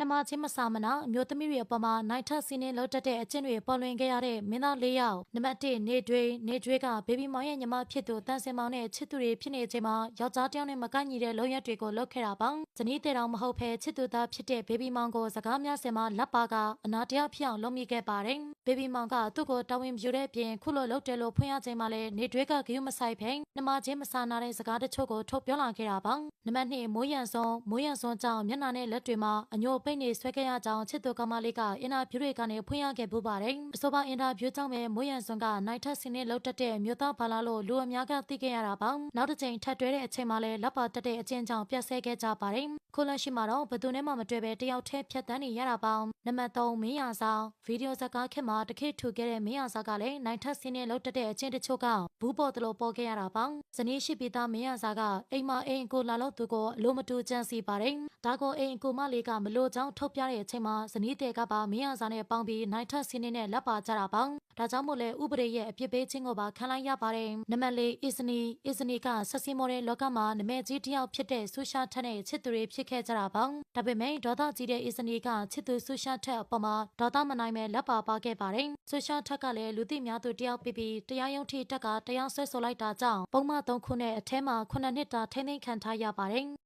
အမချင်းမစာမနာအမျိုးသမီးတွေအပေါ်မှာနိုင်ထစီးနှင်းလောက်တက်တဲ့အကျင့်တွေပေါ်လွင်ခဲ့ရတဲ့မင်းသား၄ယောက်နံပါတ်1နေတွေးကဘေဘီမောင်ရဲ့ညီမဖြစ်သူတန်စင်မောင်နဲ့ချစ်သူတွေဖြစ်နေချိန်မှာယောက်ျားတစ်ယောက်နဲ့မကိုက်ညီတဲ့လုံရက်တွေကိုလုပ်ခဲ့တာပါဇနီးတဲ့တော်မဟုတ်ဘဲချစ်သူသားဖြစ်တဲ့ဘေဘီမောင်ကိုစကားများစင်မှာလက်ပါကအနာတယောက်ဖြစ်အောင်လုပ်မိခဲ့ပါတယ်ဘေဘီမောင်ကသူ့ကိုတာဝန်ယူတဲ့အပြင်ခုလိုလုပ်တယ်လို့ဖွင့်ရချိန်မှာလည်းနေတွေကဂယုမဆိုင်ဖိန်နှမချင်းမစာနာတဲ့စကားတချို့ကိုထုတ်ပြောလာခဲ့တာပါနံပါတ်2မိုးရံစွန်ကြောင့်မျက်နှာနဲ့လက်တွေမှာအညိုပိတ်နေဆွဲခဲ့ရကြောင်းချစ်သူကမလေးကအင်တာဗျူးတွေကနေဖွင့်ရခဲ့ပူပါတယ်အဆိုပါအင်တာဗျူးကြောင့်ပဲမိုးရံစွန်ကနိုင်ထက်စင်းနဲ့လှုပ်တက်တဲ့မြို့သားဘာလာလို့လူအများကသိခဲ့ရတာပါနောက်တစ်ချိန်ထပ်တွဲတဲ့အချိန်မှာလည်းလက်ပါတက်တဲ့အချင်းကြောင့်ပြတ်ဆဲခဲ့ကြပါတယ်ခုလက်ရှိမှာတော့ဘယ်သူနဲ့မှမတွေ့ပဲတယောက်တည်းဖြတ်တန်းနေရတာပါနံပါတ်3မင်းရစာဗီဒီယိုဇာတ်ကားခေတ်မှာတခေတ်ထူခဲ့တဲ့မင်းရစာကလည်းနိုင်ထက်စင်းနဲ့လှုပ်တက်တဲ့အချင်းတချို့ကဘူးပေါ်တလို့ပေါ်ခဲ့ရတာပါဇနီးရှိပြီးသားမင်းရစာကအိမ်မအိမ်ကိုလာလို့သူကိုအလိုမတူကြံစီပါတယ်ဒါကိုအိမ်ကိုမလေးကမလို့ကြောင်းထုတ်ပြတဲ့အချိန်မှာဇနီးတဲ့ကပါမင်းရစာနဲ့ပေါင်းပြီးနိုင်ထက်စင်းနဲ့လက်ပါကြတာပါဒါကြောင့်မို့လဲဥပဒေရဲ့အပြစ်ပေးခြင်းကိုပါခံလိုက်ရပါတယ်နံပါတ်4အစ္စနီကဆက်စီမော်တဲ့လောကမှာနမဲကြီးတစ်ယောက်ဖြစ်တဲ့ဆူရှာထက်နဲ့ချစ်သူတွေဖြစ်ခဲ့ကြတာပါဒါပေမဲ့ဒေါသကြီးတဲ့အစ္စနီကချစ်သူဆူရှာထက်အပေါ်မှာဒေါသမနိုင်မဲ့လက်ပါခဲ့ပါတယ်ဆူရှာထက်ကလည်းလူသိများသူတယောက်ပြီးတရားရုံးထိတက်ကတရားဆွဲဆိုလိုက်တာကြောင့်ပုံမှန်3ခုနဲ့အထဲမှာ9နှစ်တာထိန်းသိမ်းခံထားရပါတယ်